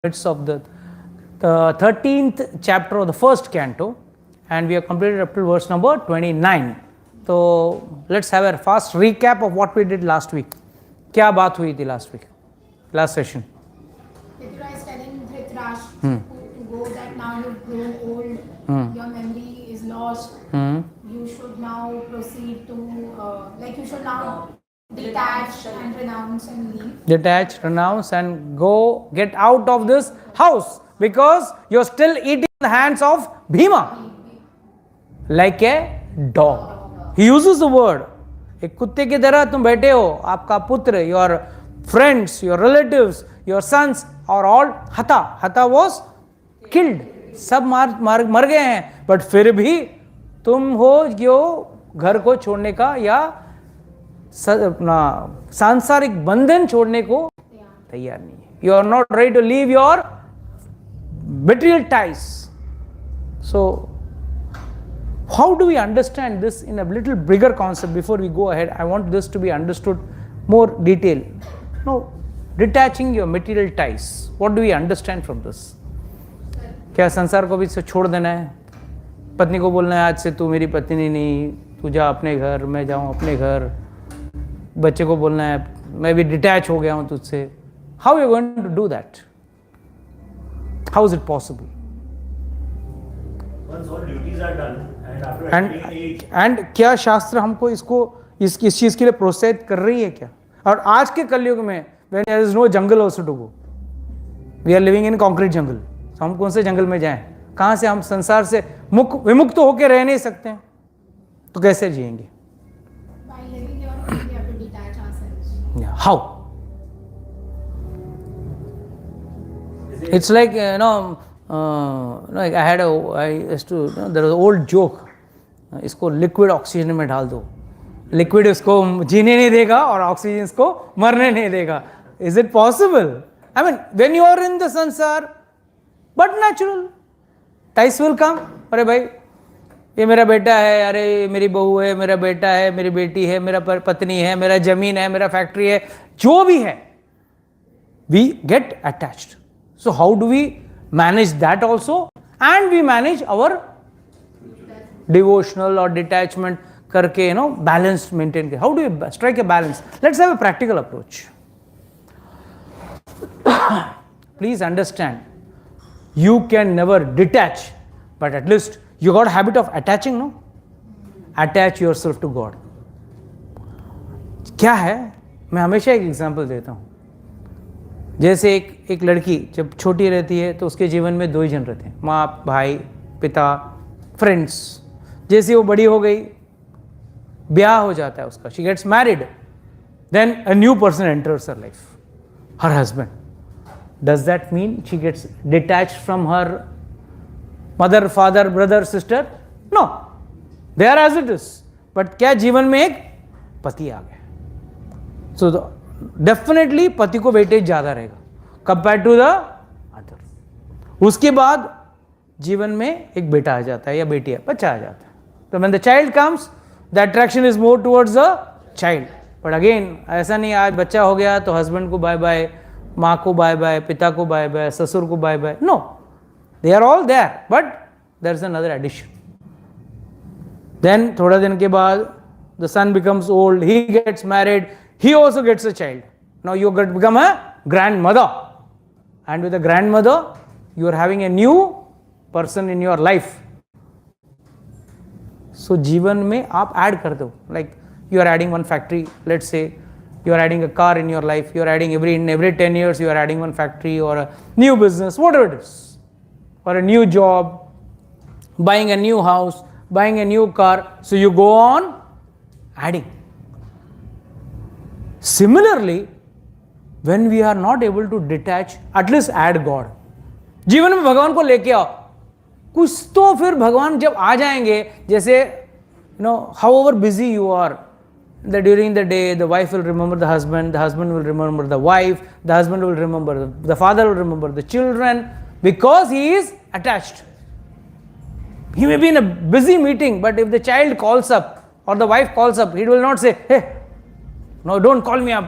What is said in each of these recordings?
midst of the 13th chapter of the first canto, and we have completed up to verse number 29. So let's have a fast recap of what we did last week. क्या बात हुई थी last week, last session? Mithra is telling Dhritarashtra to go that now you've grown old, your memory is lost. You should now proceed to, you should now detach and renounce and leave. Detach, renounce, and go get out of this house because you're still eating the hands of Bhima like a dog. He uses the word. एक कुत्ते की तरह तुम बैठे हो. आपका पुत्र, your friends, your relatives, your sons are all hata. Hata was killed. सब मर गए हैं. But फिर भी तुम हो जो घर को छोड़ने का या अपना सांसारिक बंधन छोड़ने को तैयार नहीं है. You are not ready to leave your material ties. So how do we understand this in a little bigger concept? Before we go ahead, I want this to be understood more detail. No, detaching your material ties. What do we understand from this? क्या संसार को भी छोड़ देना है? पत्नी को बोलना है आज से तू मेरी पत्नी नहीं, तू जा अपने घर, मैं जाऊँ अपने घर. बच्चे को बोलना है मैं भी डिटैच हो गया हूँ तुझसे. How are you going to do that? How is it possible? Once all duties are done and after attaining age. And क्या शास्त्र हमको इसको इस चीज के लिए प्रोत्साहित कर रही है क्या? और आज के कलयुग में when there is no jungle also to go, we are living in concrete jungle. तो हम कौन से जंगल में जाएं? कहाँ से हम संसार से विमुक्त होकर रह नहीं सकते हैं? तो कैसे जिएंगे? By living here, we have to detach ourselves. Yeah. How? It's like I used to, there was an old joke. इसको लिक्विड ऑक्सीजन में डाल दो, लिक्विड इसको जीने नहीं देगा और ऑक्सीजन इसको मरने नहीं देगा. Is it possible? I mean, when you are in the sansar, but natural ties will come. अरे भाई ये मेरा बेटा है, अरे मेरी बहू है, मेरा बेटा है, मेरी बेटी है, मेरा पत्नी है, मेरा जमीन है, मेरा फैक्ट्री है, जो भी है, we get attached. So how do we manage that also? And we manage our devotional or detachment करके, balanced maintain. How do you strike a balance? Let's have a practical approach. Please understand, you can never detach, but at least you got a habit of attaching, no? Attach yourself to God. क्या है? मैं हमेशा एक example देता हूँ. जैसे एक लड़की जब छोटी रहती है तो उसके जीवन में दो ही जन रहते हैं, माँ, भाई, पिता, फ्रेंड्स. जैसे वो बड़ी हो गई, ब्याह हो जाता है उसका, she gets married, then a new person enters her life, her husband. Does that mean she gets detached from her mother, father, brother, sister? No, they are as it is. But क्या जीवन में एक पति आ गया, so definitely पति को weightage ज्यादा रहेगा कंपेयर टू द अदर. उसके बाद जीवन में एक बेटा आ जाता है या बेटी है, बच्चा आ जाता है. तो when the child comes, the attraction is more towards the child. But again ऐसा नहीं आज बच्चा हो गया तो हस्बैंड को बाय बाय, माँ को बाय बाय, पिता को बाय बाय, ससुर को bye bye. No, they are all there, but there is another edition. Then थोड़ा दिन के बाद the son becomes old, he gets married, he also gets a child. Now you become a grandmother, and with a grandmother you are having a new person in your life. So जीवन में आप add कर दो, like you are adding one factory. Let's say you are adding a car in your life, you are adding every 10 years you are adding one factory or a new business, whatever it is, or a new job, buying a new house, buying a new car. So you go on adding. Similarly, when we are not able to detach, at least add God. जीवन में भगवान को लेके आओ. कुछ तो फिर भगवान जब आ जाएंगे, जैसे however busy you are, that during the day the wife will remember the husband will remember the wife, the husband will remember the father will remember the children, because he is attached. He may be in a busy meeting, but if the child calls up or the wife calls up, he will not say, hey, no, don't call me up,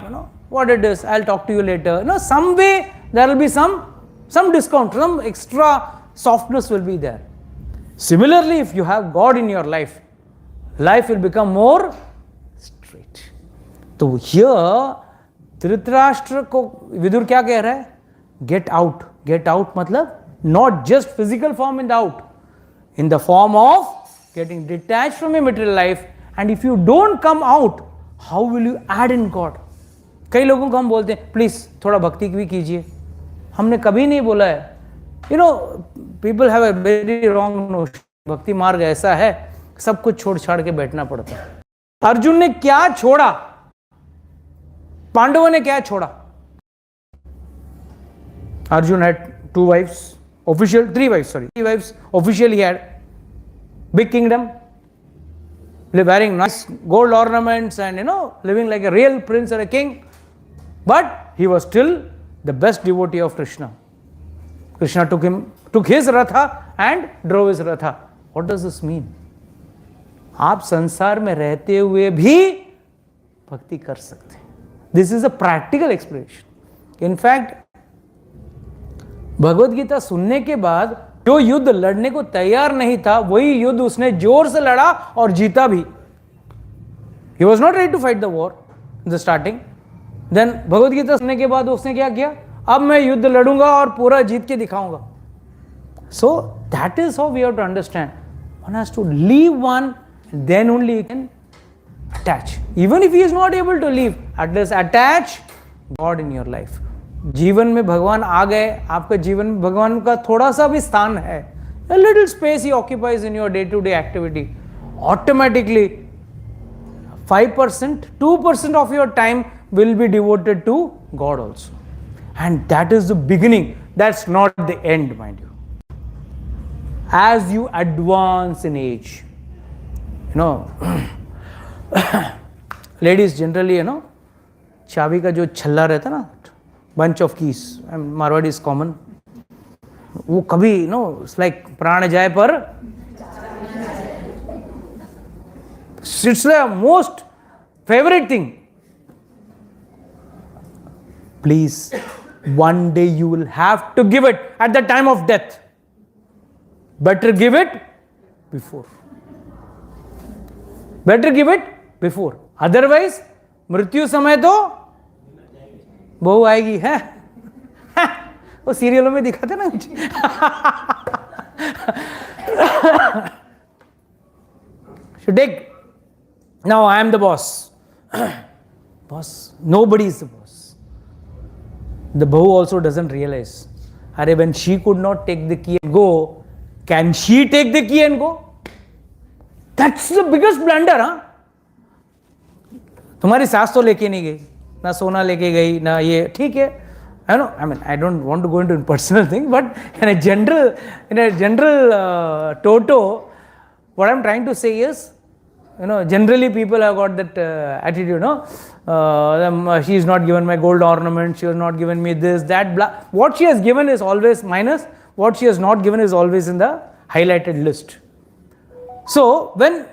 what it is, I'll talk to you later. Some way there will be some some discount, some extra softness will be there. Similarly, if you have God in your life, life will become more straight. तो here Dhritarashtra को विदुर क्या कह रहा है? Get out. Get out मतलब not just physical form in the out, in the form of getting detached from your material life. And if you don't come out, how will you add in God? कई लोगों को हम बोलते हैं please थोड़ा भक्ति भी कीजिए. हमने कभी नहीं बोला है. You know people have a very wrong notion. भक्ति मार्ग ऐसा है सब कुछ छोड़ छाड़ के बैठना पड़ता है. अर्जुन ने क्या छोड़ा? पांडवों ने क्या छोड़ा? Arjun had 2 wives, official 3 wives, 3 wives. Officially he had big kingdom, wearing nice gold ornaments and living like a real prince or a king. But he was still the best devotee of Krishna. Krishna took his ratha and drove his ratha. What does this mean? आप संसार में रहते हुए भी भक्ति कर सकते हैं. This is a practical explanation. In fact, Bhagavad Gita सुनने के बाद जो युद्ध लड़ने को तैयार नहीं था वही युद्ध उसने जोर से लड़ा और जीता भी. He was not ready to fight the war in the starting. Then Bhagavad Gita सुनने के बाद उसने क्या किया? अब मैं युद्ध लड़ूंगा और पूरा जीत के दिखाऊंगा. So that is how we have to understand. One has to leave one, then only you can attach. Even if he is not able to leave, at least attach God in your life. जीवन में भगवान आ गए, आपके जीवन में भगवान का थोड़ा सा भी स्थान है, a little space he occupies in your day-to-day activity, automatically 5%, 2% of your time will be devoted to God also. And that is the beginning. That's not the end, mind you. As you advance in age, ladies generally, चाबी का जो छल्ला रहता ना, bunch of keys, Marwadi is common, वो कभी it's like प्राण जाए पर, it's the most favorite thing. Please, one day you will have to give it at the time of death. Better give it before. Better give it before. Otherwise, मृत्यु समय तो बहू आएगी है. वो सीरियलों में दिखाते ना. So take. Now I am the boss. Boss. Nobody is the boss. The bahu also doesn't realize. Arey, when she could not take the key and go, can she take the key and go? That's the biggest blunder, huh? तुम्हारी सास तो लेके नहीं गई, ना सोना लेके गई, ना ये, ठीक है. I know. I mean, I don't want to go into a personal thing, but in a general toto, what I'm trying to say is, generally people have got that attitude, she is not given my gold ornament, she has not given me this, that, blah. What she has given is always minus, what she has not given is always in the highlighted list. So, when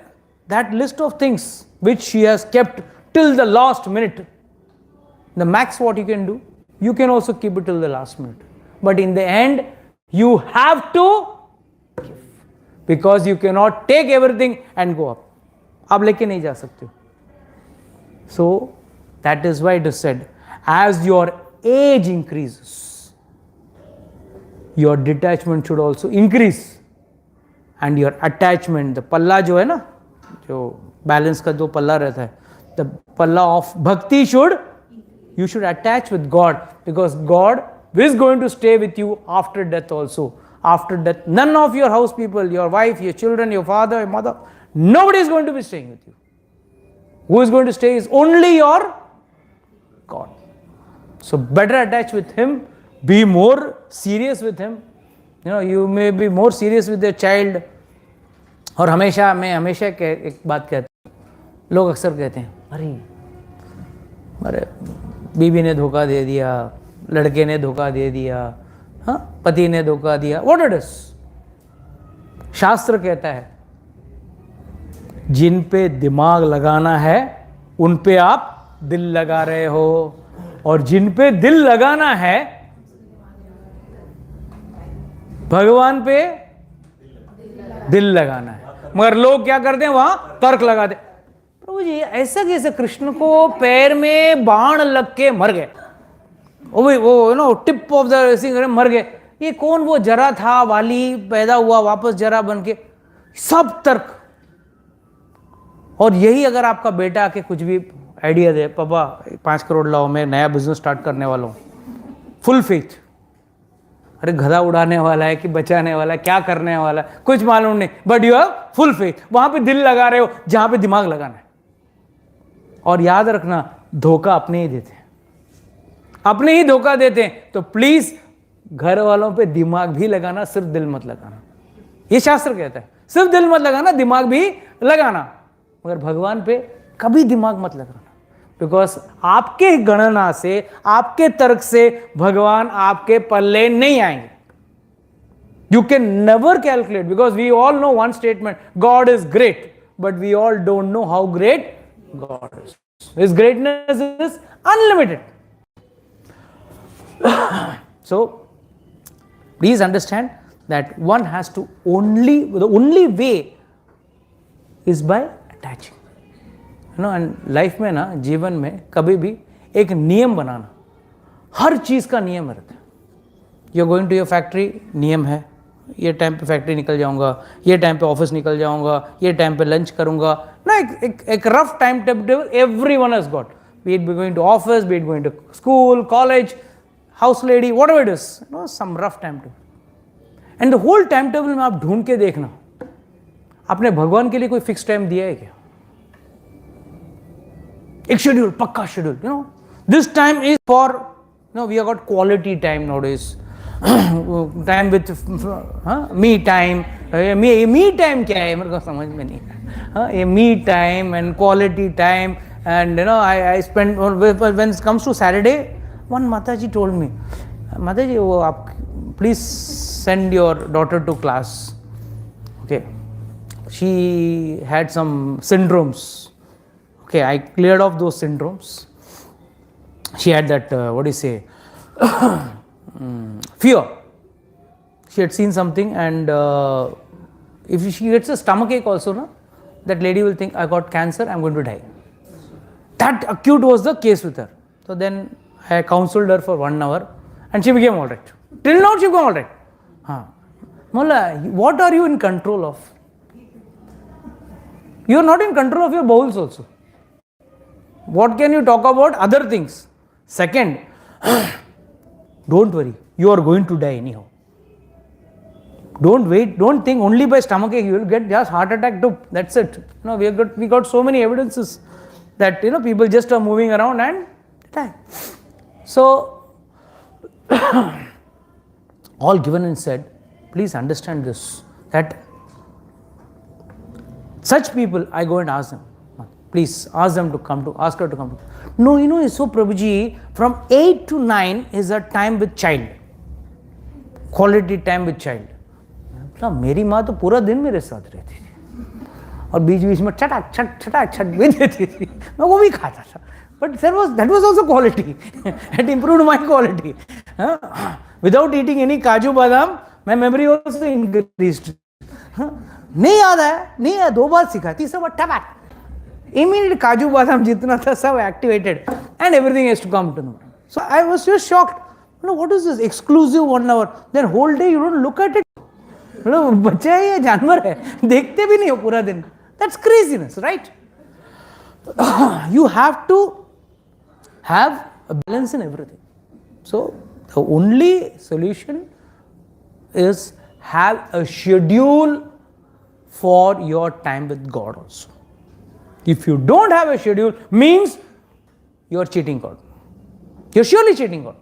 that list of things which she has kept till the last minute, the max what you can do, you can also keep it till the last minute. But in the end, you have to give. Because you cannot take everything and go up. आप लेके नहीं जा सकते. So, that is why it is said, as your age increases, your detachment should also increase. And your attachment, the palla जो है ना, जो balance का जो पल्ला रहता है, the palla of bhakti you should attach with God, because God is going to stay with you after death also. After death, none of your house people, your wife, your children, your father, your mother, nobody is going to be staying with you. Who is going to stay is only your God. So better attach with Him, be more serious with Him. You may be more serious with your child. और मैं हमेशा एक बात कहता हूँ, लोग अक्सर कहते हैं, अरे बीवी ने धोखा दे दिया, लड़के ने धोखा दे दिया, हाँ, पति ने धोखा दिया. What it is? शास्त्र कहता है, जिन पे दिमाग लगाना है उन पे आप दिल लगा रहे हो, और जिन पे दिल लगाना है भगवान पे दिल लगाना है, मगर लोग क्या करते हैं, वहां तर्क लगाते। प्रभु जी ऐसा कैसे, कृष्ण को पैर में बाण लग के मर गए, वो no tip of the singer मर गए, ये कौन वो जरा था, वाली पैदा हुआ वापस जरा बन के, सब तर्क। और यही अगर आपका बेटा आके कुछ भी आइडिया दे, पापा 5 करोड़ लाओ, मैं नया बिजनेस स्टार्ट करने वाला हूं, फुल फेथ, अरे गधा उड़ाने वाला है कि बचाने वाला है, क्या करने वाला है कुछ मालूम नहीं, but you have full faith, वहां पे दिल लगा रहे हो जहां पे दिमाग लगाना है। और याद रखना, धोखा अपने ही देते हैं, अपने ही धोखा देते हैं। तो प्लीज घर वालों पे दिमाग भी लगाना, सिर्फ दिल मत लगाना, ये शास्त्र कहता है, सिर्फ दिल मत लगाना, दिमाग भी लगाना, मगर भगवान पे कभी दिमाग मत लगाना, बिकॉज आपके गणना से, आपके तर्क से भगवान आपके पल्ले नहीं आएंगे। You can never calculate, because we all know one statement, God is great, but we all don't know how great God is, his greatness is unlimited. So please understand that one has to the only way is by attaching, you know, and life में ना, जीवन में कभी भी एक नियम बनाना, हर चीज का नियम रहता है। You are going to your factory, नियम है, ये टाइम पे फैक्ट्री निकल जाऊंगा, ये टाइम पे ऑफिस निकल जाऊंगा, ये टाइम पे लंच करूंगा ना, एक rough time table everyone has got, be it going to office, be it going to school, college, house lady, whatever it is, you know, some rough timetable. And the whole timetable में आप ढूंढ के देखना, आपने भगवान के लिए कोई फिक्स टाइम दिया है क्या? एक शेड्यूल, पक्का schedule, you know, this time is for, you know, we have got quality time nowadays, time with me time, me time क्या है मेरे को समझ में नहीं, ये me time and quality time, and you know, I spend, when it comes to Saturday, one Mataji told me, Mataji, वो आप please send your daughter to class. Okay, she had some syndromes. Okay, I cleared off those syndromes. She had that what do you say, fear. She had seen something, and if she gets a stomach ache also, na, that lady will think, I got cancer, I'm going to die. That acute was the case with her. So then I counseled her for 1 hour and she became all right. Till now she became all right. Mullah, what are you in control of? You are not in control of your bowels also. What can you talk about other things? Second, don't worry, you are going to die anyhow. Don't wait, don't think only by stomach ache you will get just heart attack too. That's it. You know, we got so many evidences that, you know, people just are moving around and die. So, all given and said, please understand this, that such people, I go and ask them, please ask them to come to, ask her to come to. No, you know, so Prabhuji, from 8 to 9 is a time with child, quality time with child. ना मेरी माँ तो पूरा दिन मेरे साथ रहती थी और बीच बीच में छटाक छट भी देती थी, मैं वो भी खाता था, but that was also quality. It improved my quality. Without eating any काजू बादाम, my memory also increased. नहीं याद है, नहीं है, 2 बार सीखा, तीसरा बार टपैक, immediate काजू बादाम जितना था सब activated and everything has to come to know. So I was just shocked. You know, what is this exclusive 1 hour? Then whole day you don't look at it. मतलब बच्चा है या जानवर है, देखते भी नहीं हो पूरा दिन. That's craziness, right? You have to have a balance in everything. So the only solution is have a schedule for your time with God also. If you don't have a schedule, means you are cheating God. You're surely cheating God.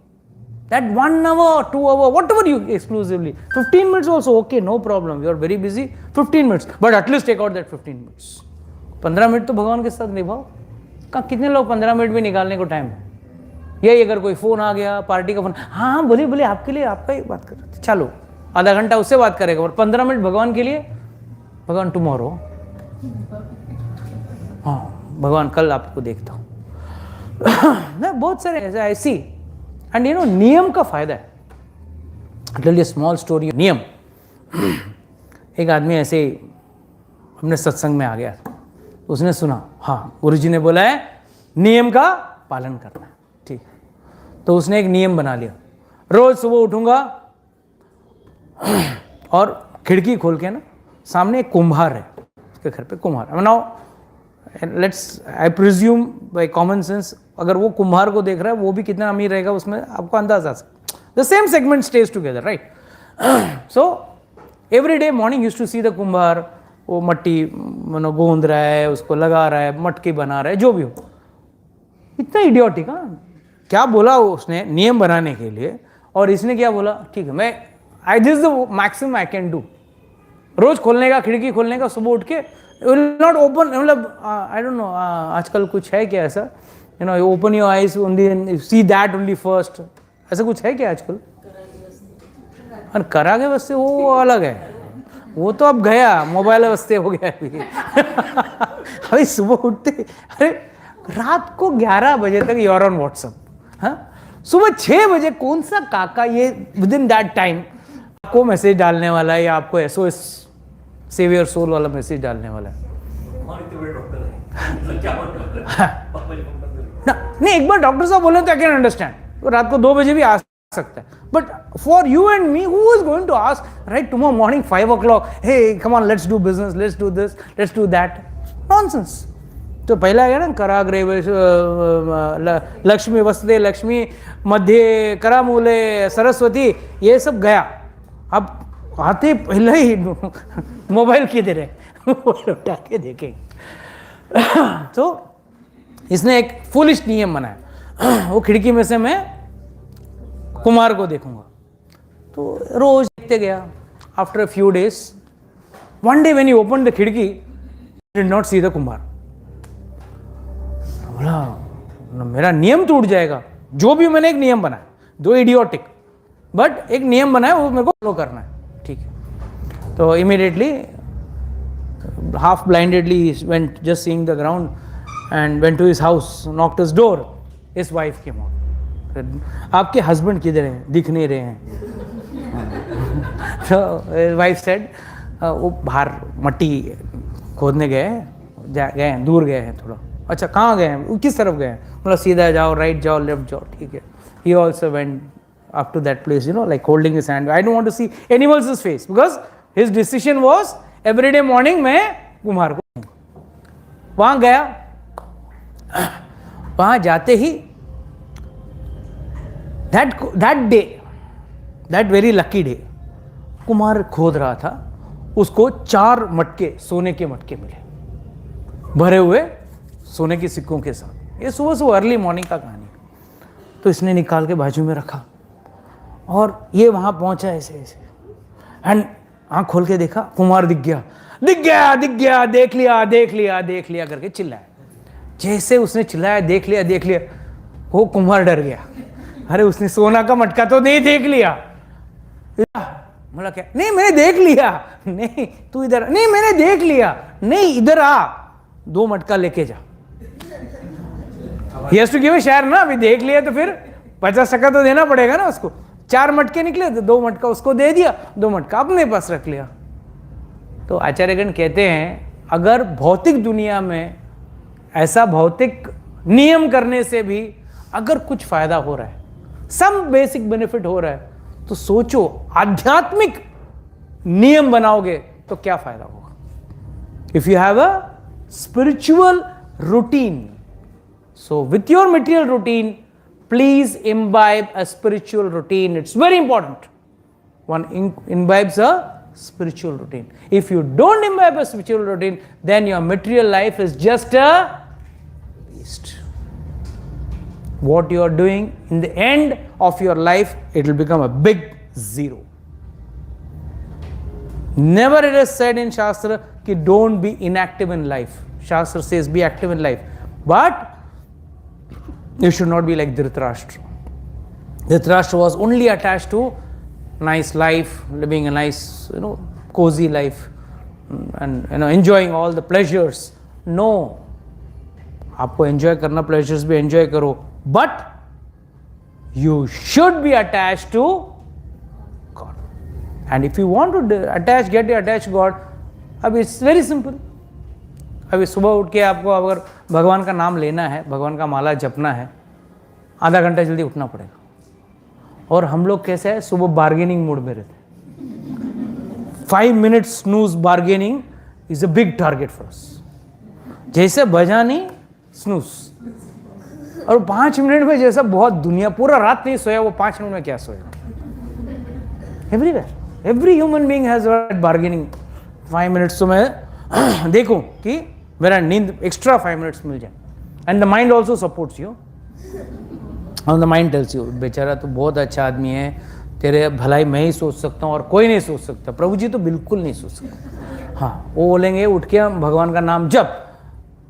That 1 hour, 2 hour, whatever you exclusively, 15 minutes also, okay, no problem. You are very busy, 15 minutes. But at least take out that 15 minutes. 15 minute तो भगवान के साथ निभाओ. कहाँ कितने लोग 15 minute भी निकालने को टाइम है? यही अगर कोई फ़ोन आ गया, पार्टी का फ़ोन, हाँ बोलिए आपके लिए, आपका ही बात कर रहे थे, चलो आधा घंटा उससे बात करेगा और 15 मिनट भगवान के लिए, भगवान टुमारो, हाँ भगवान कल आपको देखता हूँ. बहुत सारे ऐसी. एंड यू नो, नियम का फायदा है. I'll tell you a small story. नियम एक आदमी ऐसे ही अपने सत्संग में आ गया, उसने सुना हाँ गुरुजी ने बोला है नियम का पालन करना है, ठीक। तो उसने एक नियम बना लिया, रोज सुबह उठूंगा और खिड़की खोल के ना, सामने एक कुम्हार है, उसके घर पे कुम्हार। Now let's I presume by common sense, अगर वो कुम्हार को देख रहा है वो भी कितना अमीर रहेगा उसमें आपको अंदाजा आ सकता। The same segment stage together, right. So every day morning used to see the कुम्हार, वो मट्टी गोंद रहा है, उसको लगा रहा है, मटकी बना रहा है, जो भी हो। इतना इडियोटिक, हाँ। क्या बोला उसने नियम बनाने के लिए, और इसने क्या बोला, ठीक है मैं this the maximum I can do. रोज खोलने का, खिड़की खोलने का, सुबह उठ के विल नॉट ओपन, मतलब आई डोंट नो आजकल कुछ है क्या ऐसा, you know open your eyes only, see that only first, ऐसा कुछ है क्या आजकल? और करागे वस्ते वो अलग है, वो तो अब गया, मोबाइल वस्ते हो गया अभी। अभी सुबह उठते, अरे रात को 11 बजे तक यूर ऑन व्हाट्सएप, हाँ, सुबह 6 बजे कौन सा काका ये विद इन दैट टाइम आपको मैसेज डालने वाला है, या आपको एसओएस सेवियर सोल वाला मैसेज डालने वाला है? नहीं, एक बार डॉक्टर साहब बोले तो आई कैन अंडरस्टैंड, तो रात को 2 बजे भी आ सकता है, but for you and me who is going to ask right tomorrow morning 5 o'clock, hey come on let's do business, let's do this, let's do that, nonsense. तो पहला गया ना, कराग्रे लक्ष्मी वसते लक्ष्मी, मध्य करामूले सरस्वती, ये सब गया। अब आते पहले ही मोबाइल किधर है उठा के देखें। तो इसने एक फुलिश नियम बनाया, वो खिड़की में से मैं कुमार को देखूंगा, तो रोज देखते गया। After a few days, one day when he opened the खिड़की, डिड नॉट सी द कुमार। बोला मेरा नियम टूट जाएगा, जो भी मैंने एक नियम बनाया, दो इडियोटिक, बट एक नियम बनाया वो मेरे को फॉलो करना है, ठीक है। तो immediately half blindedly he went just seeing the ground and went to his house, knocked his door. His wife came out. Said, आपके हस्बैंड किधर हैं, दिख नहीं रहे हैं। So his wife said, वो बाहर मट्टी खोदने गए हैं, दूर गए हैं थोड़ा। अच्छा कहाँ गए हैं, किस तरफ गए हैं? मतलब सीधा जाओ, राइट जाओ, लेफ्ट जाओ, ठीक है। He also went up to that place, you know, like holding his hand. I don't want to see anyone else's face because his decision was every day morning मैं कुम्हार को। वहां गया, वहां जाते ही that day, that very lucky day, कुम्हार खोद रहा था, उसको 4 मटके, सोने के मटके मिले, भरे हुए सोने के सिक्कों के साथ। ये सुबह सुबह अर्ली मॉर्निंग का कहानी। तो इसने निकाल के बाजू में रखा, और ये वहां पहुंचा ऐसे ऐसे, एंड आँख खोल के देखा, कुम्हार दिख गया, दिख गया, दिख गया, देख लिया, देख लिया, देख लिया करके चिल्लाया। जैसे उसने चिल्लाया देख लिया, देख लिया, वो कुम्हार डर गया। अरे उसने सोना का मटका तो नहीं देख लिया। बोला क्या? नहीं मैंने देख लिया। नहीं तू इधर, नहीं मैंने देख लिया। नहीं इधर आ, 2 मटका लेके जा। He has to give a share ना, अभी देख लिया तो फिर 50% तो देना पड़ेगा ना उसको। 4 मटके निकले तो 2 मटका उसको दे दिया, 2 मटका अपने पास रख लिया। तो आचार्यगण कहते हैं अगर भौतिक दुनिया में ऐसा भौतिक नियम करने से भी अगर कुछ फायदा हो रहा है, सम बेसिक बेनिफिट हो रहा है, तो सोचो आध्यात्मिक नियम बनाओगे तो क्या फायदा होगा। If you have a spiritual routine, so with your material routine, please imbibe a spiritual routine. It's very important. One imbibes a spiritual routine. If you don't imbibe a spiritual routine, then your material life is just a waste. What you are doing in the end of your life, it will become a big zero. Never it is said in Shastra ki don't be inactive in life. Shastra says be active in life. But you should not be like Dhritarashtra. Dhritarashtra was only attached to nice life, living a nice, cozy life, and enjoying all the pleasures. No, आपको enjoy करना, pleasures भी enjoy करो, but you should be attached to God. And if you want to attach, get attached God, अब it's very simple. अभी सुबह उठ के आपको अगर भगवान का नाम लेना है, भगवान का माला जपना है, आधा घंटा जल्दी उठना पड़ेगा. और हम लोग कैसे है, सुबह बार्गेनिंग मूड में रहते हैं. 5 minutes snooze bargaining is a big target for us. जैसे बजा नहीं snooze, और 5 मिनट में जैसा बहुत दुनिया पूरा रात नहीं सोया, वो 5 मिनट में क्या सोएगा. Everywhere, every human being has that bargaining. 5 minutes तो मैं देखूं कि मेरा नींद एक्स्ट्रा 5 minutes मिल जाए. And the mind also supports you, और द माइंड टेल्स यू बेचारा तो बहुत अच्छा आदमी है, तेरे भलाई मैं ही सोच सकता हूँ और कोई नहीं सोच सकता. प्रभु जी तो बिल्कुल नहीं सोच सकते. हाँ, वो बोलेंगे उठ के हम भगवान का नाम जप.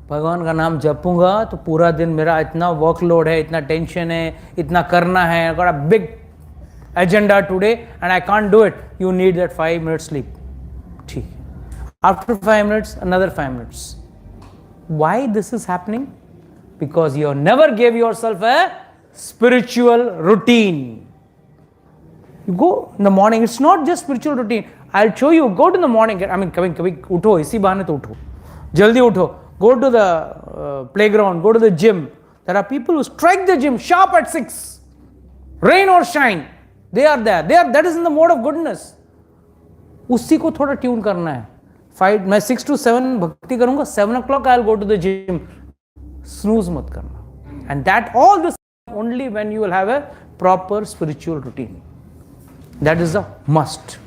भगवान का नाम जपूंगा तो पूरा दिन मेरा इतना वर्कलोड है, इतना टेंशन है, इतना करना है, I got a big agenda today and I can't do it. You need that 5 minutes sleep. ठीक है. After 5 minutes another 5 minutes. Why this is happening? Because you never gave yourself a spiritual routine. You go in the morning. It's not just spiritual routine. I'll show you. Go to the morning. I mean, कभी उठो, इसी बहाने तो उठो, जल्दी उठो. Go to the playground. Go to the gym. There are people who strike the gym sharp at 6, rain or shine. They are there. That is in the mode of goodness. उसी को थोड़ा ट्यून करना है. 5 मैं 6 to 7 भक्ति करूंगा. 7 o'clock I'll go to the gym. Snooze मत करना. And that all this only when you will have a proper spiritual routine. That is a must.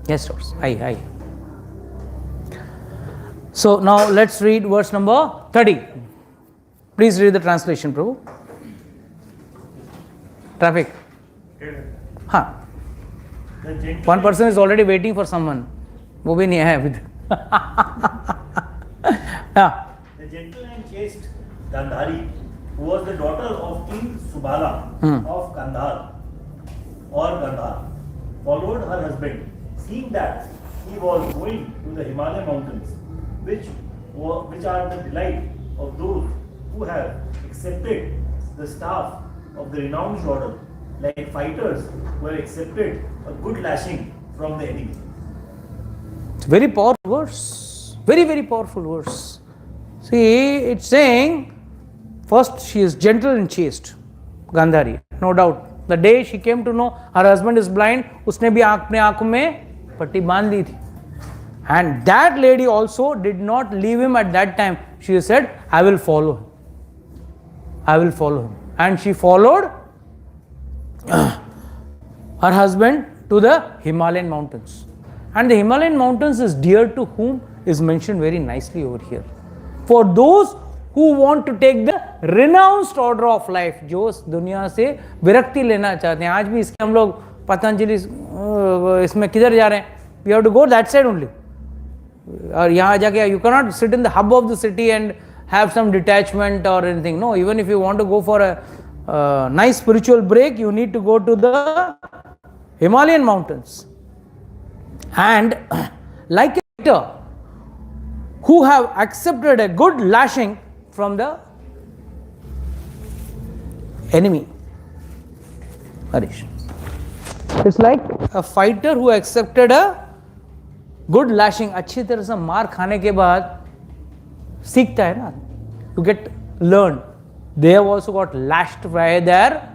Yes, sirs. Aye. So now let's read verse number 30. Please read the translation, Prabhu. Traffic. हाँ. One person is already waiting for someone. वो भी नहीं है अभी. The gentle and chaste Gandhari, who was the daughter of King Subala of Kandhar or Gandhar, followed her husband, seeing that he was going to the Himalaya mountains, which are the delight of those who have accepted the staff of the renowned Jordan, like fighters who have accepted a good lashing from the enemy. It's very powerful verse. Very, very powerful verse. See, it's saying, first she is gentle and chaste, Gandhari, no doubt. The day she came to know her husband is blind, उसने भी अपने आंखों में पट्टी बांध ली थी. And that lady also did not leave him at that time. She said, I will follow him. I will follow him. And she followed her husband to the Himalayan mountains. And the Himalayan mountains is dear to whom is mentioned very nicely over here. For those who want to take the renounced order of life, जो दुनिया से विरक्ति लेना चाहते हैं. आज भी इसके हम लोग पतंजलि इसमें किधर जा रहे हैं? We have to go that side only. और यहाँ जाके you cannot sit in the hub of the city and have some detachment or anything. No, even if you want to go for a nice spiritual break, you need to go to the Himalayan mountains. And like a fighter who have accepted a good lashing from the enemy. Harish. It's like a fighter who accepted a good lashing. अच्छी तरह से मार खाने के बाद सीखता है ना, to get learned. They have also got lashed by their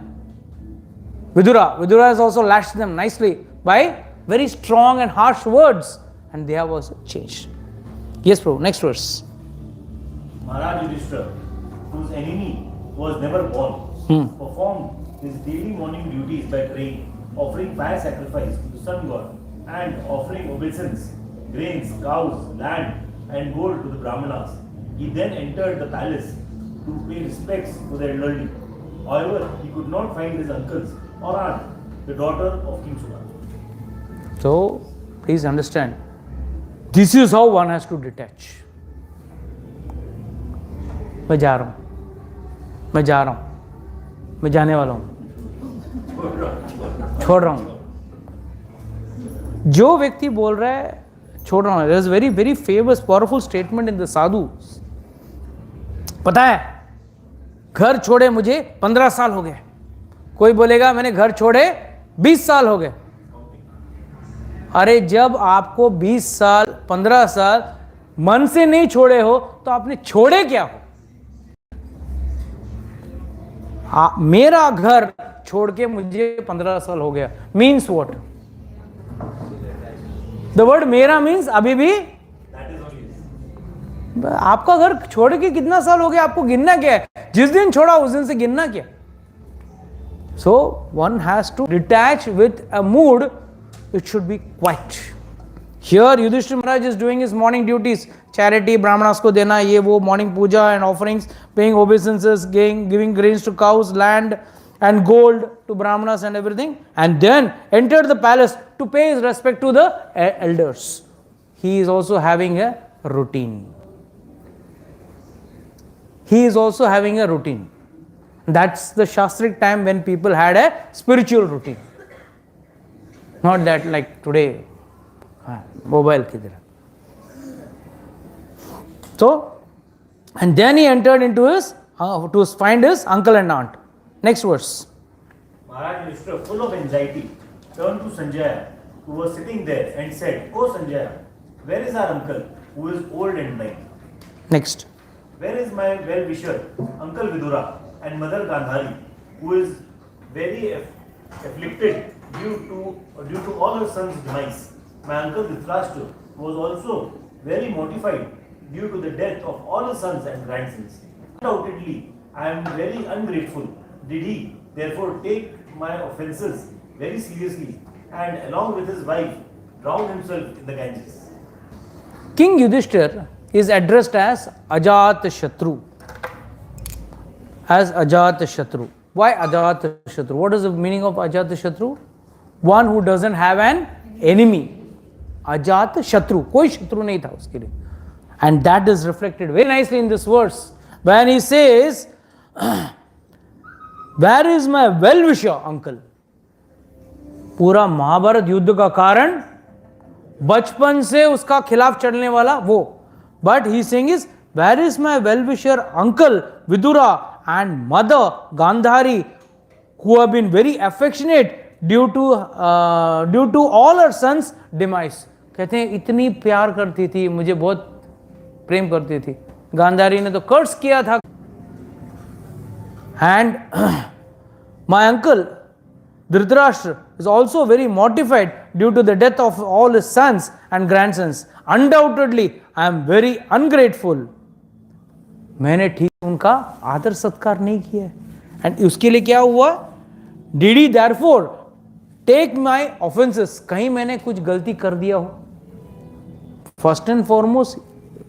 Vidura. Vidura has also lashed them nicely by very strong and harsh words, and they have also changed. Yes, Prabhu. Next verse. Maharaj Yudhishthira, whose enemy was never born, performed his daily morning duties by praying, offering fire sacrifice to the sun god, and offering obeisance, grains, cows, land, and gold to the Brahmanas. He then entered the palace to pay respects to the elderly. However, he could not find his uncles or aunt, the daughter of King Subala. So, please understand, this is how one has to detach. मैं जा रहा हूँ, मैं जा रहा हूँ, मैं जाने वाला हूँ, छोड़ रहा हूँ. जो व्यक्ति बोल रहा है छोड़ रहा हूँ, there is very very famous powerful statement in the sadhus. पता है, घर छोड़े मुझे 15 साल हो गए. कोई बोलेगा मैंने घर छोड़े 20 साल हो गए। अरे जब आपको 20 साल 15 साल मन से नहीं छोड़े हो तो आपने छोड़े क्या हो? मेरा घर छोड़ के मुझे 15 साल हो गया मीन्स व्हाट? द वर्ड मेरा मीन्स अभी भी आपका घर छोड़ के कितना साल हो गया आपको गिनना क्या है? जिस दिन छोड़ा उस दिन से गिनना क्या? So one has to detach with a mood, it should be quiet. Here Yudhishthira Maharaj is doing his morning duties, charity, brahmanas को देना, ये वो, morning puja and offerings, paying obeisances, giving grains to cows, land and gold to brahmanas and everything, and then entered the palace to pay his respect to the elders. He is also having a routine. He is also having a routine. That's the Shastric time when people had a spiritual routine. Not that like today, mobile ki tarah. So, and then he entered into his, to find his uncle and aunt. Next verse. Maharaj Yudhishthira, full of anxiety, turned to Sanjaya, who was sitting there, and said, "O Sanjaya, where is our uncle, who is old and blind? Next. Where is my well-wisher, Uncle Vidura, and Mother Gandhari, who is very afflicted due to all her sons' demise? My uncle Dhritarashtra was also very mortified due to the death of all his sons and grandsons. Undoubtedly, I am very ungrateful. Did he therefore take my offences very seriously and along with his wife drowned himself in the Ganges?" King Yudhishthir is addressed as Ajat Shatru. As Ajat Shatru. Why Ajat Shatru? What is the meaning of Ajat Shatru? One who doesn't have an enemy. Ajat Shatru. कोई शत्रु नहीं था उसके लिए. And that is reflected very nicely in this verse. When he says, Where is my well-wisher uncle? पूरा महाभारत युद्ध का कारण बचपन से उसका खिलाफ चलने वाला वो. But he saying is, where is my well-wisher uncle Vidura and mother Gandhari, who have been very affectionate due to all her sons' demise? कहते हैं इतनी प्यार करती थी, मुझे बहुत प्रेम करती थी. गांधारी ने तो कर्स किया था. And my uncle Dhritarashtra is also very mortified due to the death of all his sons and grandsons. Undoubtedly, I am very ungrateful. मैंने ठीक उनका आदर सत्कार नहीं किया. And उसके लिए क्या हुआ? Did he therefore take my offenses? कहीं मैंने कुछ गलती कर दिया हो? First and foremost,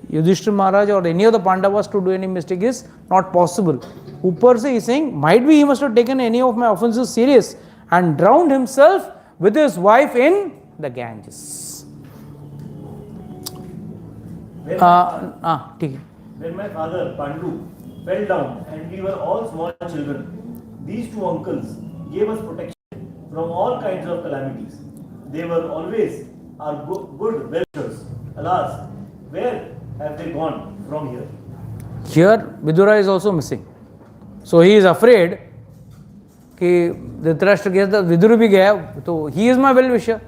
Yudhishthira Maharaj or any of the Pandavas to do any mistake is not possible. ऊपर से he saying, might be he must have taken any of my offenses serious and drowned himself with his wife in the Ganges. ठीक है. When my father Pandu fell down and we were all small children, these two uncles gave us protection from all kinds of calamities. They were always our good well-wishers. Alas, where have they gone from here? Here Vidura is also missing. So he is afraid कि धृतराष्ट्र गया था, विदुर भी गया, तो he is my well-wisher,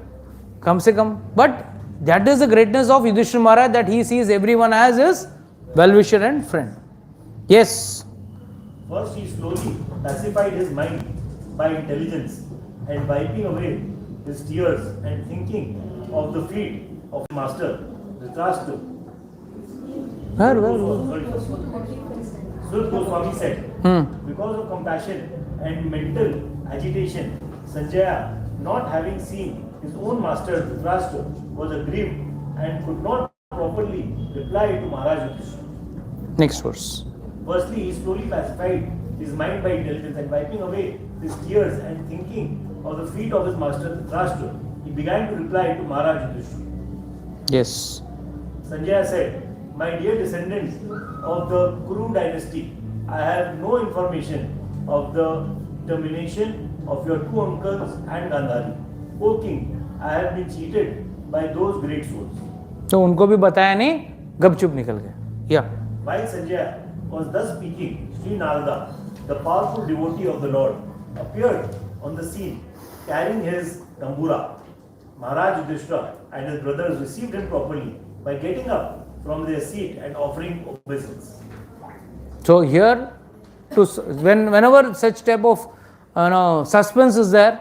कम से कम. But that is the greatness of Yudhishthira Maharaj, that he sees everyone as his well-wisher and friend. Yes. First he slowly pacified his mind by intelligence and wiping away his tears and thinking of the feet of his master Dhritarashtra. Sud Goswami said, because of compassion and mental agitation, Sanjaya, not having seen his own master Dhritarashtra, was aggrieved and could not properly reply to Maharaj Yudhishthira. Next verse. Firstly, he slowly pacified his mind by intelligence and wiping away his tears and thinking of the feet of his master Dhritarashtra, he began to reply to Maharaj Yudhishthira. Yes. Sanjaya said, my dear descendants of the Kuru dynasty, I have no information of the termination of your two uncles and Gandhari. O king, I have been cheated by those great souls. तो उनको भी बताया नहीं, गपचुप निकल गए. Yeah. While Sanjaya was thus speaking, Sri Narada, the powerful devotee of the Lord, appeared on the scene carrying his tambura. Maharaj Yudhishthira and his brothers received him properly by getting up from their seat and offering obeisance. So here, whenever such type of suspense is there,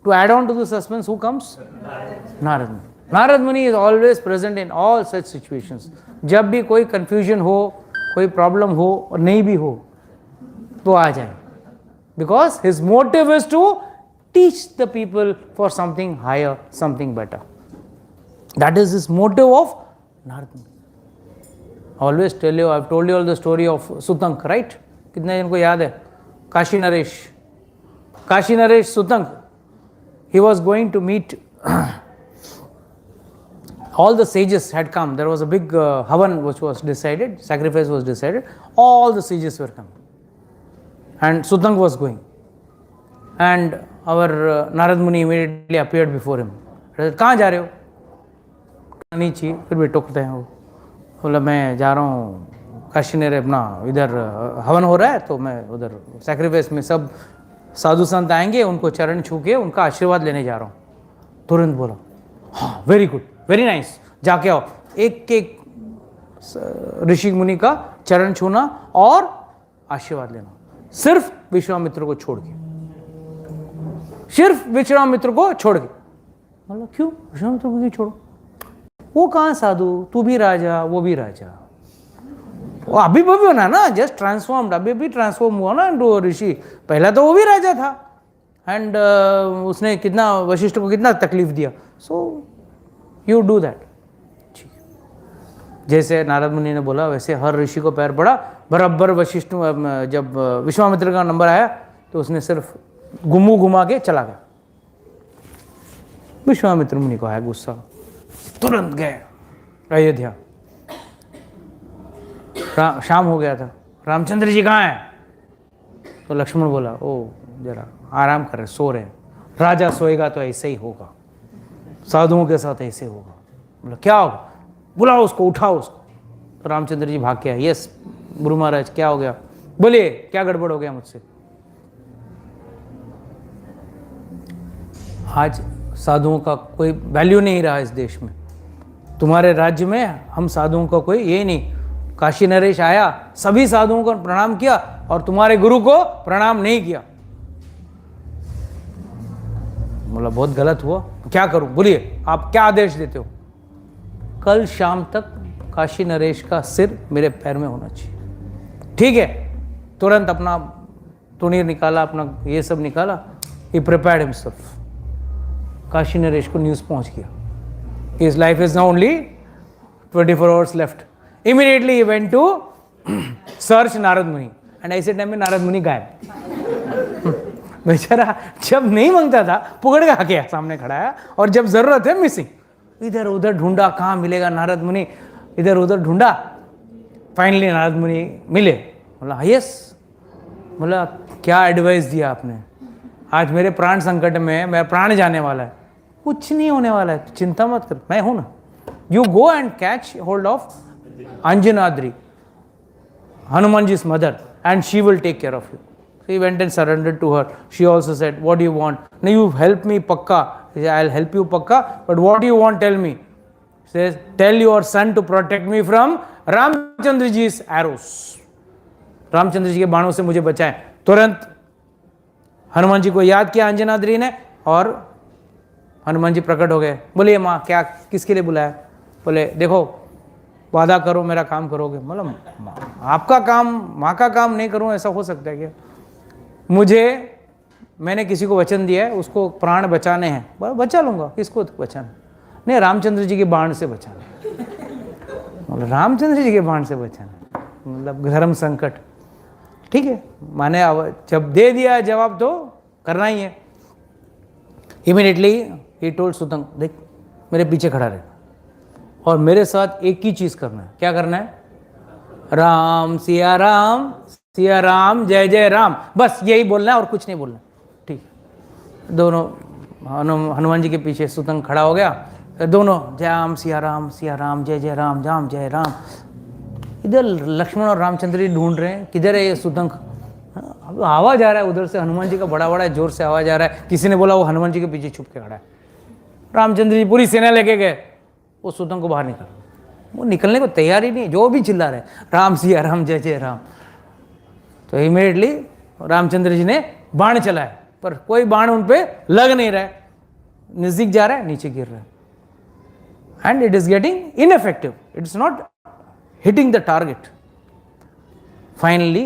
to add on to the suspense, who comes? Narad Muni. Narad Muni is always present in all such situations. जब भी कोई confusion हो, कोई problem हो और नहीं भी हो, तो आ जाए. Because his motive is to teach the people for something higher, something better. That is his motive of Narad Muni. Always tell you, I've told you all the story of Sutank, right? कितने जन को याद है? Kashi Naresh. Kashi Naresh Sutank. He was going to meet, all the sages had come. There was a big havan which was decided, sacrifice was decided. All the sages were coming. And Sutank was going. And our Narad Muni immediately appeared before him. He said, कहाँ जा रहे हो? नहीं चाहिए, फिर भी टोकते हैं वो. बोला मैं जा रहा हूँ काशी ने अपना इधर हवन हो रहा है तो मैं उधर सैक्रिफाइस में सब साधु संत आएंगे, उनको चरण छू के उनका आशीर्वाद लेने जा रहा हूँ. तुरंत बोला हाँ वेरी गुड, वेरी नाइस, जाके आओ. एक एक ऋषि मुनि का चरण छूना और आशीर्वाद लेना, सिर्फ विश्वामित्र को छोड़ के. सिर्फ विश्वामित्र को छोड़ के. बोला क्यों विश्वामित्र को क्यों छोड़ो? वो कहाँ साधु, तू भी राजा वो भी राजा. वो अभी भी होना ना, जस्ट ट्रांसफॉर्म्ड, अभी भी ट्रांसफॉर्म हुआ ना इंटू ऋषि. पहला तो वो भी राजा था एंड उसने कितना वशिष्ठ को कितना तकलीफ दिया. So you do that. जैसे नारद मुनि ने बोला वैसे हर ऋषि को पैर पड़ा. बराबर वशिष्ठ जब विश्वामित्र का नंबर आया तो उसने सिर्फ घुमा के चला गया. विश्वामित्र मुनि को आया गुस्सा, तुरंत गए अयोध्या. शाम हो गया था. रामचंद्र जी कहाँ हैं? तो लक्ष्मण बोला ओ जरा आराम कर रहे, सो रहे. राजा सोएगा तो ऐसे ही होगा, साधुओं के साथ ऐसे होगा. बोला क्या होगा? बुलाओ उसको, उठाओ उसको. तो रामचंद्र जी भाग के आए. यस गुरु महाराज क्या हो गया? बोलिए क्या गड़बड़ हो गया मुझसे? आज साधुओं का कोई वैल्यू नहीं रहा इस देश में. तुम्हारे राज्य में हम साधुओं का कोई ये नहीं. काशी नरेश आया, सभी साधुओं को प्रणाम किया और तुम्हारे गुरु को प्रणाम नहीं किया. बोला बहुत गलत हुआ, क्या करूं? बोलिए आप क्या आदेश देते हो? कल शाम तक काशी नरेश का सिर मेरे पैर में होना चाहिए. ठीक है. तुरंत अपना तुनीर निकाला, अपना ये सब निकाला. ही प्रिपेयर्ड हिमसेल्फ. काशी नरेश को न्यूज़ पहुंच गया. His life is now only 24 hours left. Immediately he went to search Narad Muni. And ऐसे टाइम में नारद मुनि गायब. बेचारा जब नहीं मांगता था पुगड़ के आके सामने खड़ा है और जब जरूरत है मिसिंग. इधर उधर ढूंढा, कहाँ मिलेगा नारद मुनि, इधर उधर ढूंढा. फाइनली नारद मुनि मिले. बोला यस. बोला क्या एडवाइस दिया आपने? आज मेरे प्राण संकट में है, मेरा प्राण जाने वाला है. कुछ नहीं होने वाला है, चिंता मत कर, मैं हूं ना. You go and catch hold of Anjanadri, Hanuman ji's mother, and she will take care of you. He went and surrendered to her. She also said, what do you want? Now you help me pakka. He said, I'll help you pakka, but what do you want? Tell me. He says, tell your son to protect me from Ramchandra ji's arrows. Ramchandra ji के बाणों से मुझे बचाएं. तुरंत हनुमान जी को याद किया अंजनाद्री ने और हनुमान जी प्रकट हो गए. बोलिए माँ क्या किसके लिए बुलाया? बोले देखो वादा करो मेरा काम करोगे. मतलब आपका काम माँ का काम नहीं करूँ ऐसा हो सकता है क्या? मुझे मैंने किसी को वचन दिया है, उसको प्राण बचाने हैं, बचा लूँगा. किसको बचाना? नहीं रामचंद्र जी के बाण से बचाना. मतलब रामचंद्र जी के बाण से बचाना, मतलब धर्म संकट. ठीक है माने जब दे दिया जवाब तो करना ही है. इमीडिएटली ही टोल्ड सुतंग देख मेरे पीछे खड़ा रहे और मेरे साथ एक ही चीज करना है. क्या करना है? राम सिया राम जय जय राम. बस यही बोलना है और कुछ नहीं बोलना. ठीक. दोनों हनुमान जी के पीछे सुतंग खड़ा हो गया. दोनों राम सिया राम जय जय राम जय राम. इधर लक्ष्मण और रामचंद्र जी ढूंढ रहे हैं किधर है ये सुतंग. अब आवाज आ रहा है उधर से, हनुमान जी का बड़ा बड़ा जोर से आवाज आ रहा है। किसी ने बोला वो हनुमान जी के पीछे छुप के खड़ा है। रामचंद्र जी पूरी सेना लेके गए, वो सुतंग को बाहर निकल, वो निकलने को तैयार ही नहीं, जो भी चिल्ला रहे राम सिया राम जय जय राम। तो इमीडिएटली रामचंद्र जी ने बाण चलाया, पर कोई बाण उन पे लग नहीं रहा है, नजदीक जा रहा है नीचे गिर रहा है, and it is getting ineffective, it is not hitting the target. Finally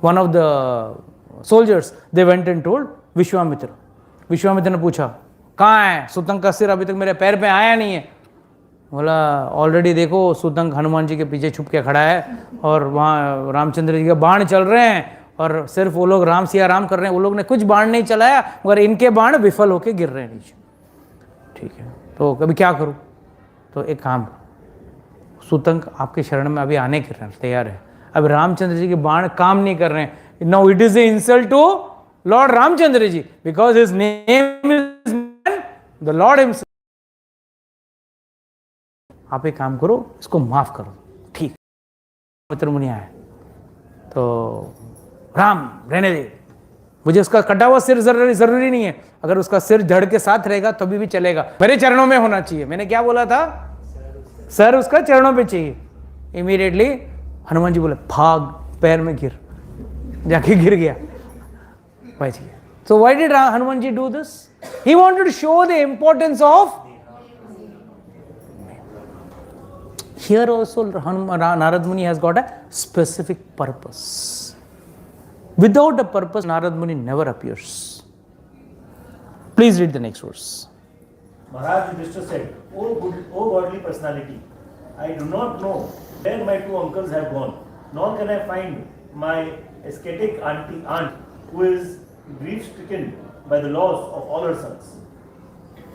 one of the soldiers they went and told Vishwamitra. Vishwamitra ने पूछा कहाँ है सुतंग का सिर, अभी तक मेरे पैर पे आया नहीं है। बोला ऑलरेडी देखो सुतंग हनुमान जी के पीछे छुप के खड़ा है और वहाँ रामचंद्र जी के बाण चल रहे हैं और सिर्फ वो लोग राम सिया राम कर रहे हैं, वो लोग ने कुछ बाण नहीं चलाया मगर इनके बाण विफल होके गिर रहे हैं नीचे। ठीक है, तो कभी क्या करूँ? तो एक काम, सुतंग आपके शरण में अभी आने के तैयार है, अब रामचंद्र जी के बाण काम नहीं कर रहे हैं। Now it is a insult to Lord Ramchandra ji because his name is the Lord himself. आप एक काम करो, इसको माफ करो। ठीक, मित्र मुनि आए तो राम रहने दे, मुझे उसका कटा हुआ सिर जरूरी नहीं है, अगर उसका सिर धड़ के साथ रहेगा तभी भी चलेगा, मेरे चरणों में होना चाहिए। मैंने क्या बोला था? सर उसका चरणों पे चाहिए। इमीडिएटली हनुमान जी बोले भाग, पैर में गिर, जाके गिर गया, बच गया। So why did Hanuman ji do this? He wanted to show the importance of. Here also Narad Muni has got a specific purpose. Without a purpose, Narad Muni never appears. Please read the next verse. Maharaj Yudhishthira said, O godly personality, I do not know where my two uncles have gone, nor can I find my ascetic aunt who is grief-stricken by the loss of all her sons.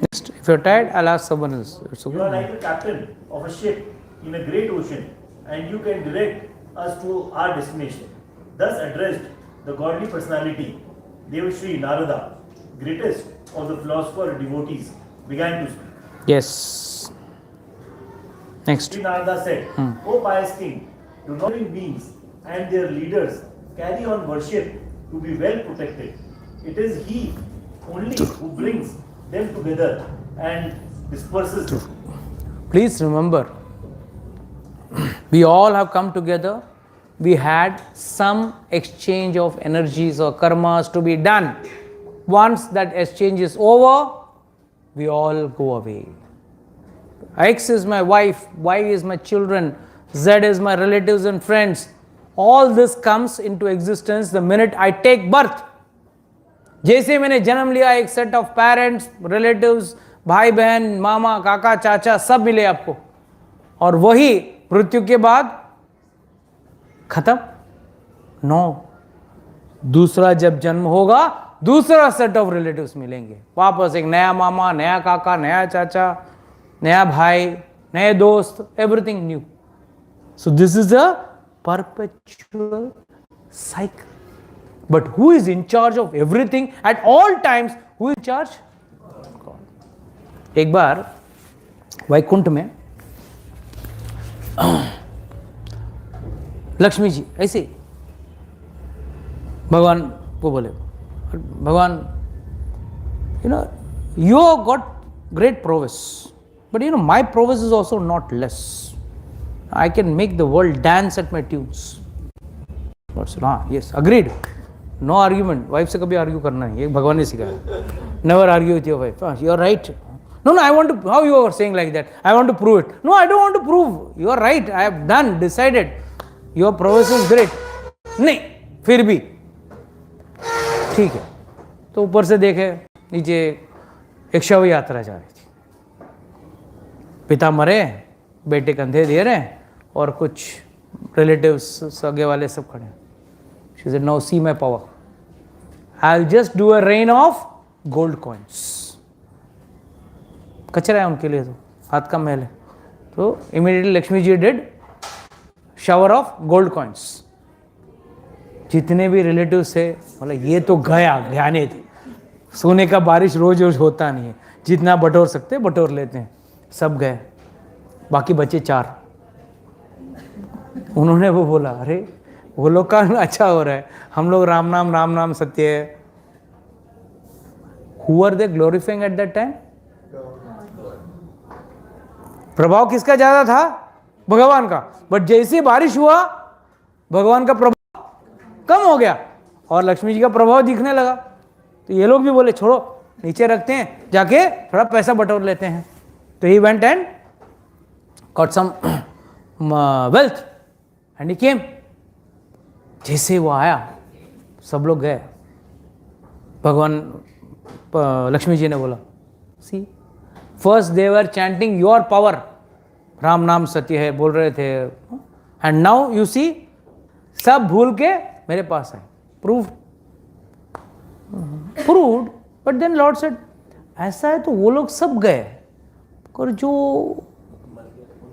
Next, if you're tired, I'll ask someone else. It's okay. You are like the captain of a ship in a great ocean, and you can direct us to our destination. Thus addressed the godly personality, Devashri Narada, greatest of the philosopher devotees, began to speak. Yes. Next. Sri Narada said, O pious king, do not living beings and their leaders carry on worship to be well protected. It is he only who brings them together and disperses them. Please remember, we all have come together. We had some exchange of energies or karmas to be done. Once that exchange is over, we all go away. X is my wife, Y is my children, Z is my relatives and friends. All this comes into existence the minute I take birth. जैसे मैंने जन्म लिया, एक set of parents, relatives, भाई बहन, मामा, काका, चाचा सब मिले आपको, और वही मृत्यु के बाद खत्म। नो, दूसरा जब जन्म होगा दूसरा सेट ऑफ रिलेटिव्स मिलेंगे, वापस एक नया मामा, नया काका, नया चाचा, नया भाई, नए दोस्त, everything new. So this is a perpetual cycle. But who is in charge of everything at all times? Who is in charge? God. एक बार वैकुंठ में लक्ष्मी जी ऐसे भगवान को बोले, भगवान you have got great prowess, but my prowess is also not less. I can make the world dance at my tunes. Yes, agreed. No argument. Wife से कभी argue करना नहीं, ये भगवान ने सिखाया. Never argue with your wife. You are right. No, I want to. How you are saying like that? I want to prove it. No, I don't want to prove. You are right. I have done, decided. Your prowess is great. नहीं, फिर भी ठीक है। तो ऊपर से देखे, नीचे एक शव यात्रा जा रही थी। पिता मरे, बेटे कंधे दे रहे हैं और कुछ रिलेटिव्स, सगे वाले सब खड़े हैं। She said, now see my power. I'll just do a rain of gold coins. कचरा है उनके लिए, तो हाथ का मैल है। तो immediately Lakshmi ji did shower of gold coins. जितने भी रिलेटिव्स थे, मतलब ये तो गयाने थे। सोने का बारिश रोज रोज होता नहीं है, जितना बटोर सकते बटोर लेते हैं। सब गए, बाकी बचे 4। उन्होंने वो बोला, अरे वो लोग का अच्छा हो रहा है, हम लोग राम नाम सत्य है. Who are they glorifying at that time? प्रभाव किसका ज्यादा था? भगवान का. बट जैसे बारिश हुआ भगवान का प्रभाव कम हो गया और लक्ष्मी जी का प्रभाव दिखने लगा. तो ये लोग भी बोले छोड़ो, नीचे रखते हैं, जाके थोड़ा पैसा बटोर लेते हैं. तो he went and got some wealth and he came. जैसे वो आया सब लोग गए. भगवान लक्ष्मी जी ने बोला, see first they were chanting your power, Ram नाम सत्य है बोल रहे थे, एंड नाउ यू सी सब भूल के मेरे पास आए. Proved. But then Lord said, ऐसा है तो वो लोग सब गए और जो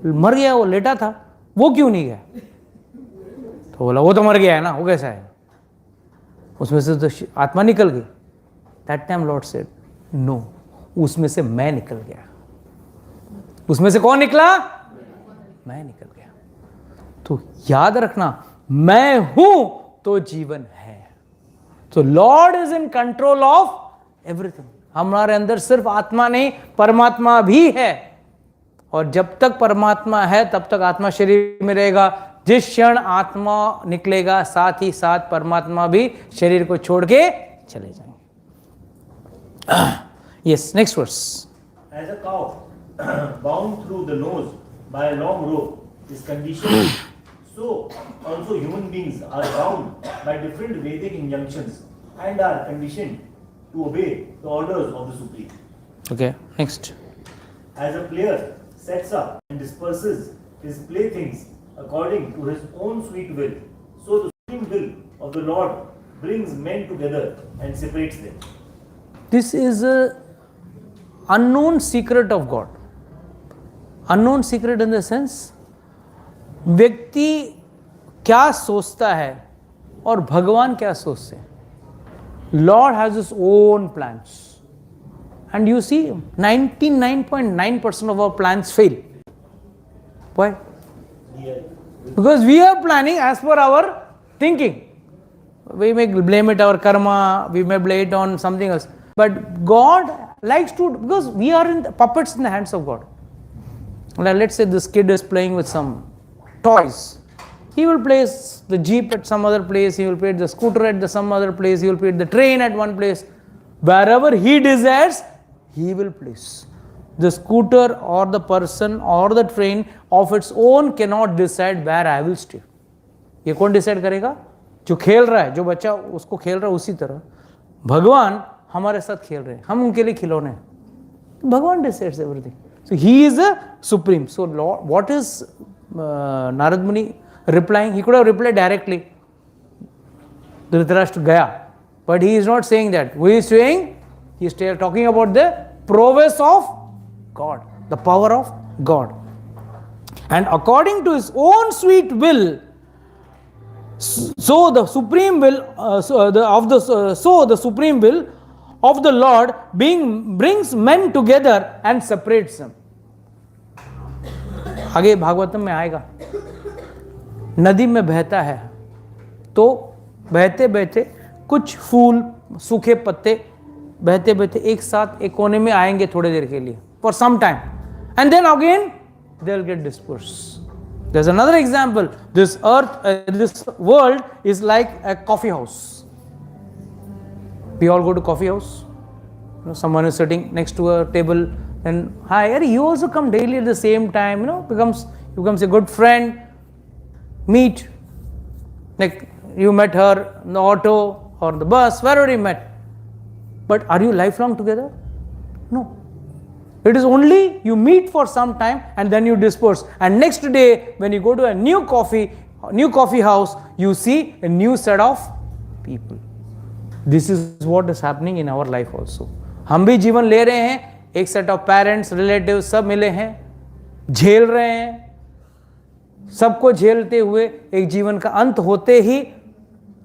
मर गया वो लेटा था वो क्यों नहीं गया? तो बोला वो तो मर गया है ना, वो कैसा है? उसमें से तो आत्मा निकल गई. That time Lord said, no, उसमें से मैं निकल गया. उसमें से कौन निकला? मैं निकल गया. तो याद रखना, मैं हूं तो जीवन है. तो Lord is in control of everything. हमारे अंदर सिर्फ आत्मा नहीं, परमात्मा भी है. और जब तक परमात्मा है तब तक आत्मा शरीर में रहेगा. जिस क्षण आत्मा निकलेगा साथ ही साथ परमात्मा भी शरीर को छोड़ के चले जाएंगे. Yes, next verse. As a cow bound through the nose by a long rope is conditioned, so also human beings are bound by different Vedic injunctions and are conditioned to obey the orders of the Supreme. Okay, next. As a player sets up and disperses his playthings according to his own sweet will, so the supreme will of the Lord brings men together and separates them. This is a unknown secret of God. Unknown secret in the sense, व्यक्ति क्या सोचता है और भगवान क्या सोचते हैं. Lord has his own plans. And you see, 99.9% of our plans fail. Why? Because we are planning as per our thinking. We may blame it our karma, we may blame it on something else. But God likes to, because we are in the puppets in the hands of God. Like let's say this kid is playing with some toys. He will place the jeep at some other place, he will place the scooter at some other place, he will place the train at one place. Wherever he desires, he will place. The scooter or the person or the train of its own cannot decide where I will stay. ये कौन decide करेगा? जो खेल रहा है, जो बच्चा उसको खेल रहा है उसी तरह भगवान हमारे साथ खेल रहे हैं, हम उनके लिए खिलौने हैं. भगवान decides everything. So he is a supreme. So Lord, what is Narad Muni replying? He could have replied directly, Dhritarashtra gaya, but he is not saying that. What he is saying? He is talking about the prowess of God, the power of God. And according to his own sweet will, so the supreme will, so the supreme will of the Lord brings men together and separates them. आगे भागवतम में आएगा, नदी में बहता है तो बहते बहते कुछ फूल सूखे पत्ते बहते बहते एक साथ एक कोने में आएंगे थोड़ी देर के लिए, for some time, and then again they will get dispersed. There's another example. This earth, this world is like a coffee house. We all go to coffee house. You know, someone is sitting next to a table and hi, you also come daily at the same time. You know, becomes a good friend. Meet, like you met her in the auto or the bus, wherever you met. But are you lifelong together? No. It is only you meet for some time and then you disperse. And next day, when you go to a new coffee house, you see a new set of people. This is what is happening in our life also. हम भी जीवन ले रहे हैं, एक set of parents, relatives सब मिले हैं, झेल रहे हैं. सबको झेलते हुए एक जीवन का अंत होते ही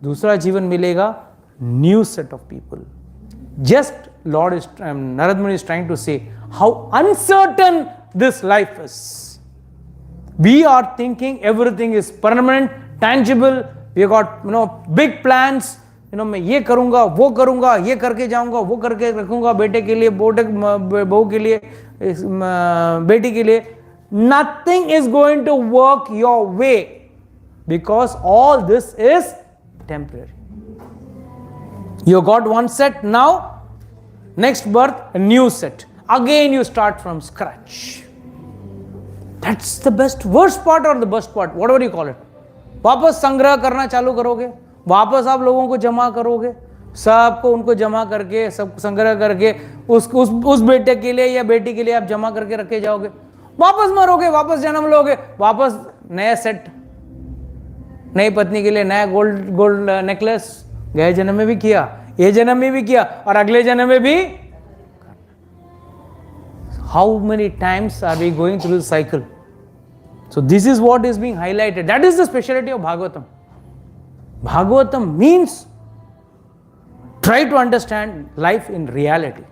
दूसरा जीवन मिलेगा, new set of people. Just Lord is, Narad Muni is trying to say how uncertain this life is. We are thinking everything is permanent, tangible, we got big plans, मैं ये करूंगा, वो करूंगा, ये करके जाऊंगा, वो करके रखूंगा, बेटे के लिए, बहू के लिए, बेटी के लिए. Nothing is going to work your way because all this is temporary. You got one set, now next birth a new set, again you start from scratch. That's the worst part or the best part, whatever you call it. वापस संग्रह करना चालू करोगे, वापस आप लोगों को जमा करोगे, सबको उनको जमा करके, सब संग्रह करके उस बेटे के लिए या बेटी के लिए आप जमा करके रखे जाओगे, वापस मरोगे, वापस जन्म लोगे, वापस नया सेट, नई पत्नी के लिए नया गोल्ड नेकलेस, गए जन्म में भी किया, ये जन्म में भी किया और अगले जन्म में भी. How many times are we going through this cycle? So this is what is being highlighted. That is the specialty of Bhagavatam. Bhagavatam means try to understand life in reality.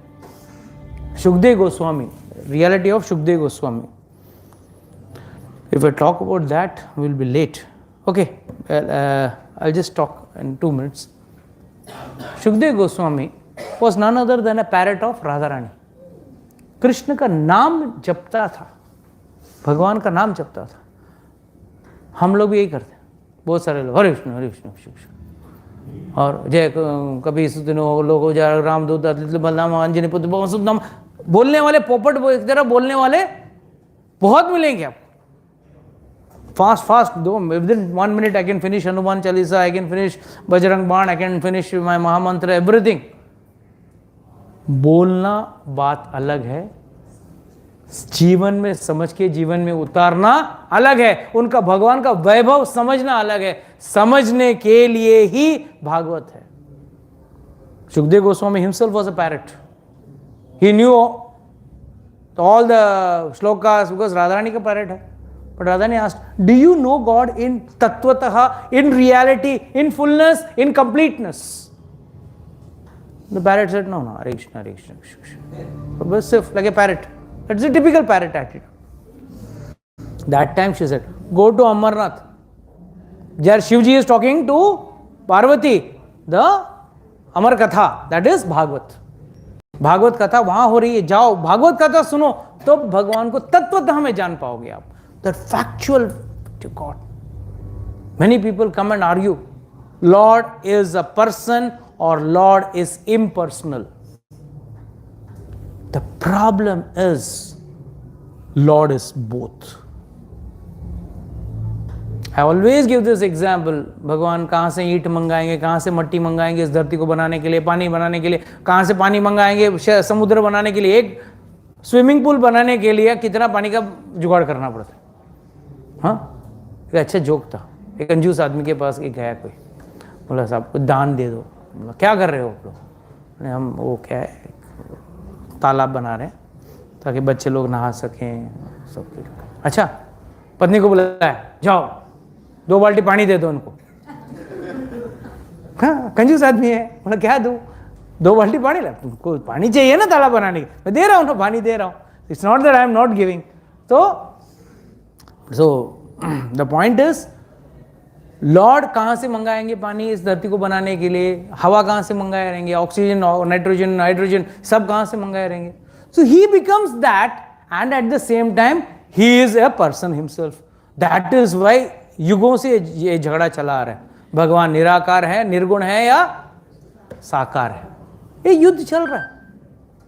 Shukdev Goswami, reality of Shukdev Goswami. If I talk about that, we will be late. Okay, I'll just talk in 2 minutes. Shukdev Goswami was none other than a parrot of Radharani. Krishna का नाम जपता था, भगवान का नाम जपता था. हम लोग भी यही करते हैं, बहुत सारे लोग हरे विष्णु हरे विष्णु शिव, और जय कभी लोग रामदूत बलराम अंजनी पुत्र नाम बोलने वाले, पोपट एक तरह बोलने वाले बहुत मिलेंगे आप. फास्ट दो, within 1 minute I can finish Hanuman Chalisa, I can finish Bajrang बाण, I can finish my महामंत्र, एवरीथिंग. बोलना बात अलग है, जीवन में समझ के जीवन में उतारना अलग है. उनका भगवान का वैभव समझना अलग है, समझने के लिए ही भागवत है. Sukhdev Goswami himself was a parrot. He knew all the shlokas because Radharani का parrot है. But Radharani asked, do you know God in tattvataha, in reality, in fullness, in completeness? The parrot said, no, Hare Krishna, Hare Krishna, Krishna. But stiff, like a parrot. That's a typical parrot attitude. That time she said, go to Amarnath. There Shivji is talking to Parvati, the Amar Katha, that is Bhagavad. Bhagavat कथा वहां हो रही है, जाओ भागवत कथा सुनो, तो भगवान को तत्वतः में जान पाओगे आप. That factual to God. Many people come and argue, Lord is a person or Lord is impersonal. The problem is Lord is both. I always give this example. भगवान कहाँ से ईंट मंगाएंगे, कहाँ से मट्टी मंगाएंगे इस धरती को बनाने के लिए, पानी बनाने के लिए, कहाँ से पानी मंगाएंगे समुद्र बनाने के लिए. एक स्विमिंग पूल बनाने के लिए कितना पानी का जुगाड़ करना पड़ता है. हाँ, एक अच्छा जोक था. एक कंजूस आदमी के पास एक गया कोई, बोला साहब कुछ दान दे दो. बोला क्या कर रहे हो आप लोग? हम वो क्या है तालाब बना रहे हैं ताकि बच्चे लोग नहा सकें सब. अच्छा, पत्नी को बुलाया, जाओ 2 बाल्टी पानी दे दो उनको. हाँ, कंजूस आदमी है. बोला क्या दूँ? 2 बाल्टी पानी ला, तुमको पानी चाहिए ना तालाब बनाने की, मैं दे रहा हूँ ना, पानी दे रहा हूँ. It's not that I am not giving. So the point is, Lord कहाँ से मंगाएंगे पानी इस धरती को बनाने के लिए? हवा कहाँ से मंगाए रहेंगे? ऑक्सीजन, नाइट्रोजन, हाइड्रोजन सब कहाँ से मंगाए रहेंगे? So he becomes that, and at the same time he is a person himself. That is why युगों से ये झगड़ा चला आ रहा है. भगवान निराकार है, निर्गुण है या साकार है, ये युद्ध चल रहा है.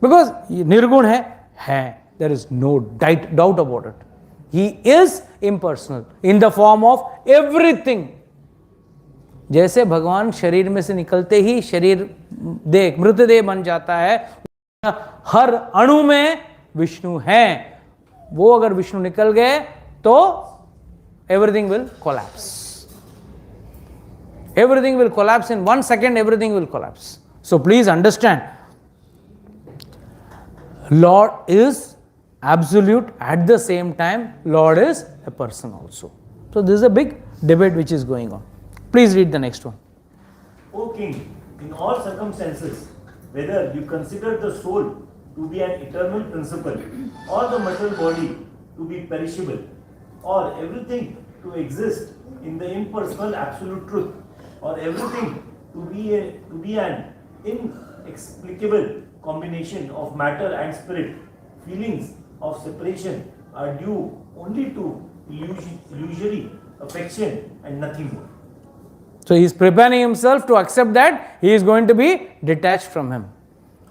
बिकॉज निर्गुण है, there is no doubt about it. He is impersonal in the form of everything. जैसे भगवान शरीर में से निकलते ही शरीर देह मृतदेह बन जाता है, हर अणु में विष्णु हैं. वो अगर विष्णु निकल गए तो everything will collapse. Everything will collapse in 1 second. Everything will collapse. So please understand, Lord is absolute, at the same time Lord is a person also. So this is a big debate which is going on. Please read the next one. O king, in all circumstances, whether you consider the soul to be an eternal principle, or the material body to be perishable, or everything to exist in the impersonal absolute truth, or everything to be an inexplicable combination of matter and spirit, feelings of separation are due only to illusory affection and nothing more. So he is preparing himself to accept that he is going to be detached from him.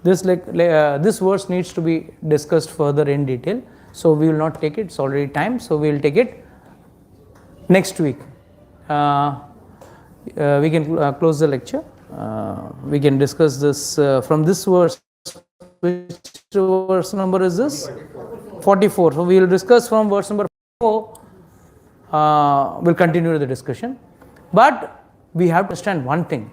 This this verse needs to be discussed further in detail. So we will not take it. It's already time. So we will take it next week. We can close the lecture. We can discuss this from this verse. Which verse number is this? 44. So we will discuss from verse number 4. We'll continue the discussion. But we have to understand one thing.